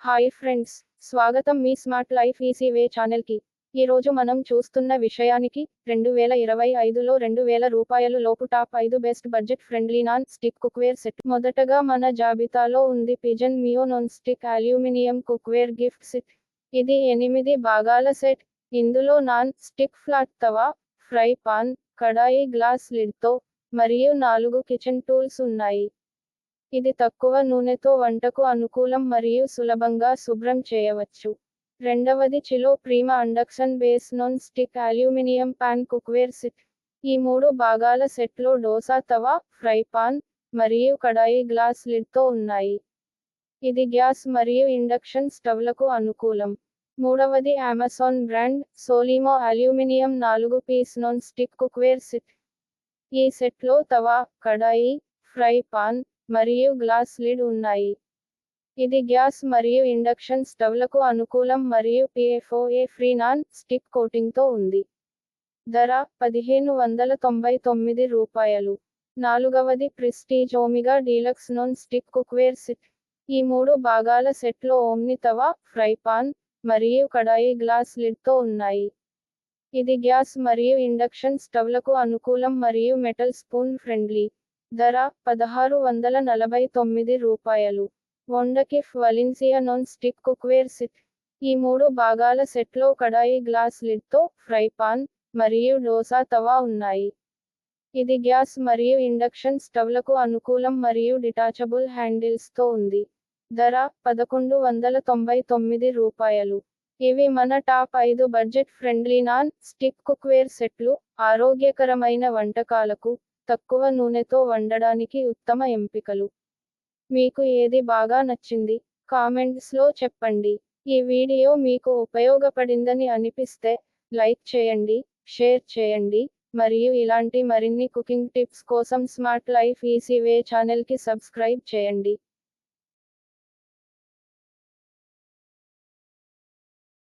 Hi friends, స్వాగతం మీ smart life EC వే ఛానల్కి. ఈరోజు మనం చూస్తున్న విషయానికి 2025లో రూ. 2000 లోపు top 5 best budget friendly non stick cookware set. మొదటగా మన జాబితాలో ఉంది pigeon Meo non stick aluminium cookware gift set. ఇది 8 భాగాల సెట్. ఇందులో నాన్ స్టిక్ ఫ్లాట్ తవా, ఫ్రై పాన్, కడాయి గ్లాస్ లిడ్తో మరియు 4 కిచెన్ టూల్స్ ఉన్నాయి. ఇది తక్కువ నూనెతో వంటకు అనుకూలం మరియు సులభంగా శుభ్రం చేయవచ్చు. రెండవది Cello Prima induction base non stick aluminium pan cookware set. ఈ 3 భాగాల సెట్లో డోసా తవా, ఫ్రై పాన్ మరియు కడాయి గ్లాస్ లిడ్తో ఉన్నాయి. ఇది గ్యాస్ మరియు ఇండక్షన్ స్టవ్లకు అనుకూలం. మూడవది Amazon brand Solimo aluminium 4 piece non stick cookware set. ఈ సెట్లో తవా, కడాయి, ఫ్రై పాన్ మరియు గ్లాస్ లిడ్ ఉన్నాయి. ఇది గ్యాస్ మరియు ఇండక్షన్ స్టవ్లకు అనుకూలం మరియు PFOA ఫ్రీ నాన్ స్టిక్ కోటింగ్తో ఉంది. ధర రూ. 1599. నాలుగవది Prestige Omega deluxe non stick cookware set. ఈ 3 భాగాల సెట్లో ఓమ్ని తవా, ఫ్రై పాన్ మరియు కడాయి గ్లాస్ లిడ్తో ఉన్నాయి. ఇది గ్యాస్ మరియు ఇండక్షన్ స్టవ్లకు అనుకూలం మరియు మెటల్ స్పూన్ ఫ్రెండ్లీ. ధర రూ. 1649. వండకిఫ్ వలిన్సియా నాన్ స్టిక్ కుక్వేర్ సెట్. ఈ 3 భాగాల సెట్లో కడాయి గ్లాస్ లిడ్తో, ఫ్రై పాన్ మరియు డోసా తవా ఉన్నాయి. ఇది గ్యాస్ మరియు ఇండక్షన్ స్టవ్లకు అనుకూలం మరియు డిటాచబుల్ హ్యాండిల్స్తో ఉంది. ధర రూ. 1199. ఇవి మన top 5 budget friendly non stick cookware సెట్లు. ఆరోగ్యకరమైన వంటకాలకు, తక్కువ నూనెతో వండడానికి ఉత్తమ ఎంపికలు. మీకు ఏది బాగా నచ్చింది? కామెంట్స్లో చెప్పండి. ఈ వీడియో మీకు ఉపయోగపడిందని అనిపిస్తే లైక్ చేయండి, షేర్ చేయండి మరియు ఇలాంటి మరిన్ని కుకింగ్ టిప్స్ కోసం స్మార్ట్ లైఫ్ ఈసీ వే ఛానల్కి సబ్స్క్రైబ్ చేయండి.